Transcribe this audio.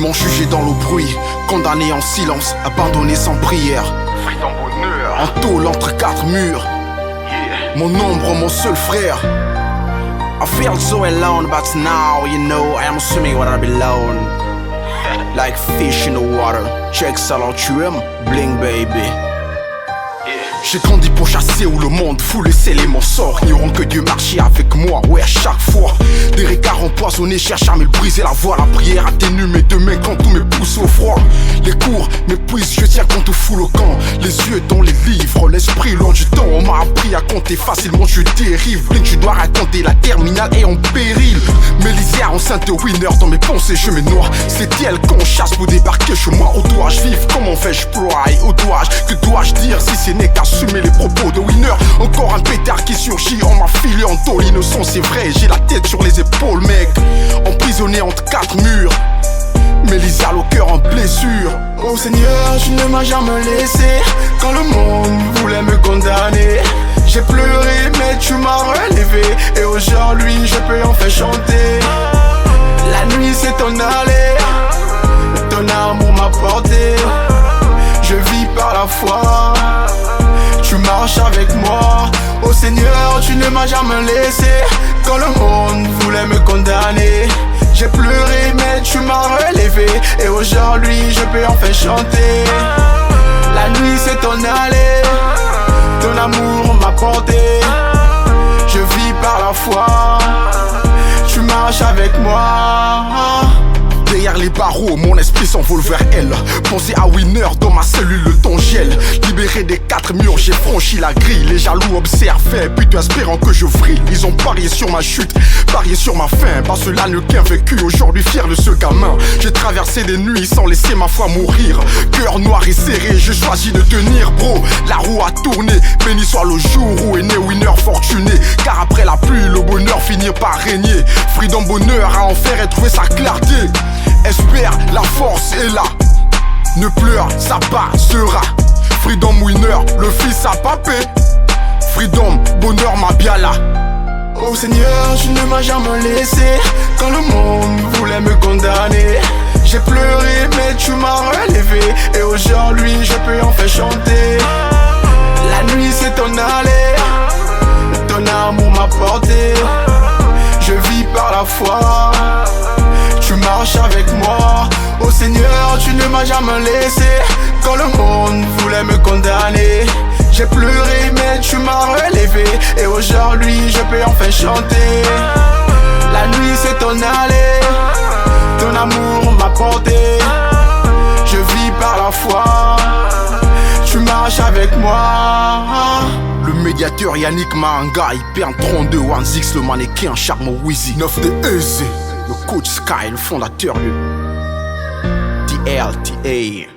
m'ont jugé dans le bruit, condamné en silence, abandonné sans prière. Freedom bonheur. En tôle entre quatre murs, mon ombre, mon seul frère. I felt so alone, but now, you know, I am swimming where I belong. Like fish in the water. Check ça alors tu aimes, bling baby. J'ai grandi pour chasser où le monde fout les éléments sort. Ignorant que Dieu marchait avec moi, ouais à chaque fois. Des regards empoisonnés cherchent à me briser la voix. La prière atténue mes deux mains quand tout me pousse au froid. Les cours m'épuisent, je tiens quand tout fout le camp. Les yeux dans les livres, l'esprit loin du temps. On m'a appris à compter facilement, je dérive. Blink, tu dois raconter, la terminale est en péril. Mélisère enceinte de winner dans mes pensées, je me noie. C'est elle qu'on chasse pour débarquer chez moi. Où dois-je vivre, comment fais-je ployer? Où dois-je, que dois-je dire si ce n'est qu'assumer les propos de winner? Encore un pétard qui surgit, on m'a filé en tôle. L'innocent c'est vrai, j'ai la tête sur les épaules mec. Emprisonné entre quatre murs, Mélisa le cœur en blessure. Oh Seigneur, tu ne m'as jamais laissé quand le monde voulait me condamner. J'ai pleuré mais tu m'as relevé, et aujourd'hui je peux enfin chanter. La nuit s'est en allée, ton amour m'a porté. Je vis par la foi, tu marches avec moi. Oh Seigneur, tu ne m'as jamais laissé quand le monde voulait me condamner. J'ai pleuré mais tu m'as relevé, et aujourd'hui je peux enfin chanter. La nuit s'est en allée, ton amour m'a porté. Je vis par la foi, tu marches avec moi. Derrière les barreaux, mon esprit s'envole vers elle. Penser à winner dans ma cellule, le temps gèle. Libéré des quatre murs, j'ai franchi la grille. Les jaloux observaient, plutôt espérant que je vrille. Ils ont parié sur ma chute, parié sur ma fin. Par cela ne qu'un vécu, aujourd'hui fier de ce gamin. J'ai traversé des nuits sans laisser ma foi mourir. Cœur noir et serré, j'ai choisi de tenir bro. La roue a tourné, béni soit le jour où est né winner fortuné. Car après la pluie, le bonheur finit par régner. Freedom bonheur à en faire et trouver sa clarté. Espère, la force est là. Ne pleure, ça passera. Freedom winner, le fils a papé. Freedom, bonheur ma biala. Oh Seigneur, tu ne m'as jamais laissé quand le monde voulait me condamner. J'ai pleuré mais tu m'as relevé, et aujourd'hui je peux enfin chanter. La nuit s'est en allée, ton amour m'a porté. Je vis par la foi, tu marches avec moi. Oh Seigneur, tu ne m'as jamais laissé quand le monde voulait me condamner. J'ai pleuré mais tu m'as relevé, et aujourd'hui je peux enfin chanter. La nuit s'est en allée, ton amour m'a porté. Je vis par la foi, tu marches avec moi. Le médiateur Yannick Mahanga, hyper 32 1X, le mannequin Charmo Wheezy 9 de Easy. Le coach Sky, le fondateur, le TLTA.